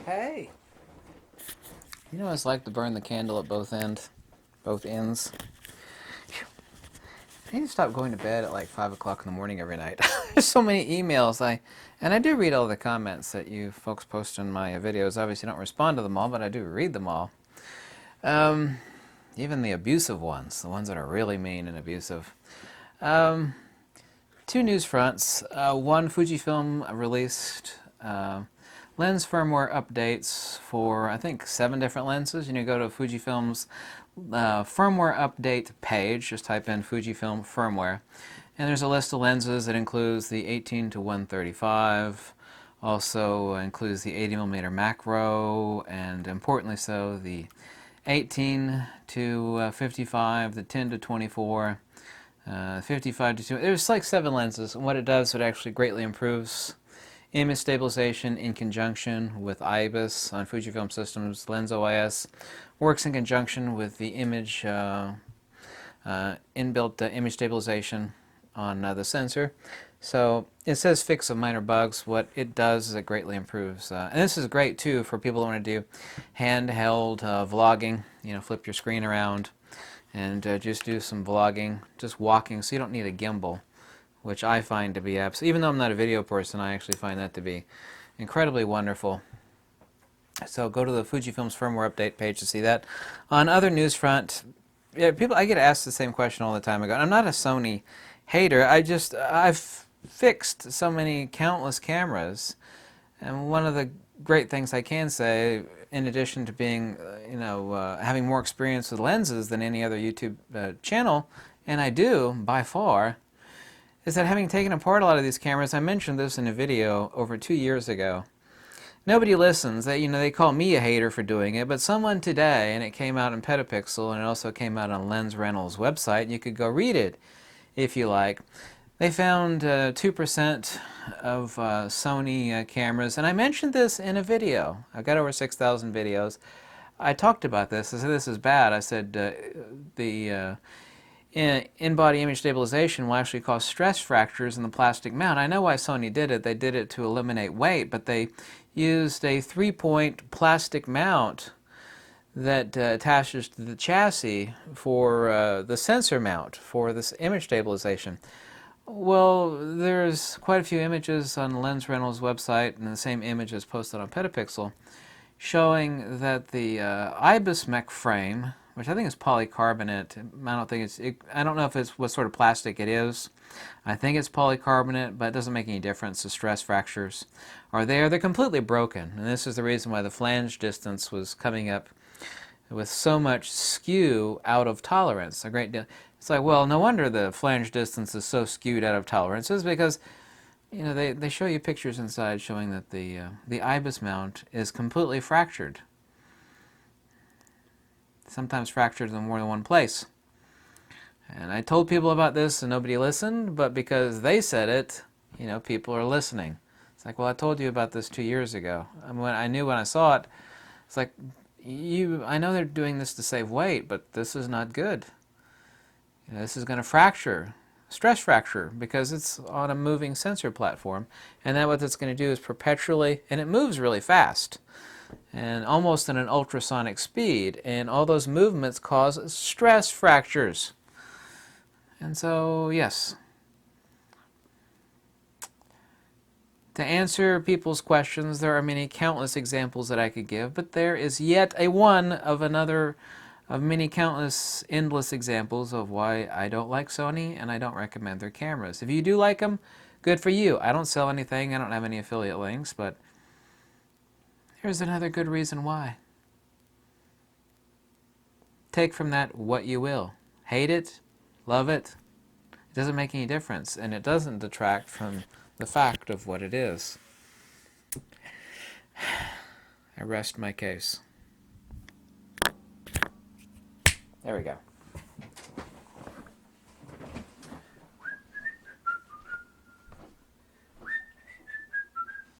Hey! You know what it's like to burn the candle at both ends? I need to stop going to bed at like 5 o'clock in the morning every night. There's so many emails. And I do read all the comments that you folks post in my videos. Obviously, I don't respond to them all, but I do read them all. Even the abusive ones, the ones that are really mean and abusive. Two news fronts. One, Fujifilm released lens firmware updates for, I think, 7 different lenses. You go to Fujifilm's firmware update page, just type in Fujifilm firmware, and there's a list of lenses that includes the 18 to 135, also includes the 80mm macro, and importantly so, the 18 to 55, the 10 to 24, 55 to 2. There's like 7 lenses, and what it does, it actually greatly improves image stabilization in conjunction with IBIS on Fujifilm systems. Lens OIS works in conjunction with the image inbuilt image stabilization on the sensor. So it says fix some minor bugs. What it does is it greatly improves. And this is great too for people who want to do handheld vlogging. Flip your screen around and just do some vlogging, just walking, so you don't need a gimbal, which I find to be even though I'm not a video person, I actually find that to be incredibly wonderful. So go to the Fujifilm's firmware update page to see that. On other news front, I get asked the same question all the time. I'm not a Sony hater. I've fixed so many countless cameras, and one of the great things I can say, in addition to being, having more experience with lenses than any other YouTube channel, and I do by far, is that having taken apart a lot of these cameras, I mentioned this in a video over 2 years ago. Nobody listens. They call me a hater for doing it, but someone today, and it came out in Petapixel, and it also came out on Lens Rental's website, and you could go read it if you like. They found 2% of Sony cameras, and I mentioned this in a video. I've got over 6,000 videos. I talked about this. I said this is bad. I said the in-body image stabilization will actually cause stress fractures in the plastic mount. I know why Sony did it. They did it to eliminate weight, but they used a 3-point plastic mount that attaches to the chassis for the sensor mount for this image stabilization. Well, there's quite a few images on Lens Rental's website, and the same image is posted on Petapixel, showing that the IBIS mech frame, which I think is polycarbonate. I don't know if it's what sort of plastic it is. I think it's polycarbonate, but it doesn't make any difference. The stress fractures are there. They're completely broken, and this is the reason why the flange distance was coming up with so much skew out of tolerance. A great deal. It's like, well, no wonder the flange distance is so skewed out of tolerance. It's because they show you pictures inside showing that the IBIS mount is completely fractured. Sometimes fractured in more than one place. And I told people about this and nobody listened, but because they said it, people are listening. It's like, well, I told you about this 2 years ago. I knew when I saw it, it's like, I know they're doing this to save weight, but this is not good. This is going to fracture, stress fracture, because it's on a moving sensor platform. And then what it's going to do is perpetually, and it moves really fast, and almost at an ultrasonic speed, and all those movements cause stress fractures. And so, yes. To answer people's questions, there are many countless examples that I could give, but there is yet a one of many countless endless examples of why I don't like Sony and I don't recommend their cameras. If you do like them, good for you. I don't sell anything, I don't have any affiliate links, but here's another good reason why. Take from that what you will. Hate it, love it. It doesn't make any difference, and it doesn't detract from the fact of what it is. I rest my case. There we go.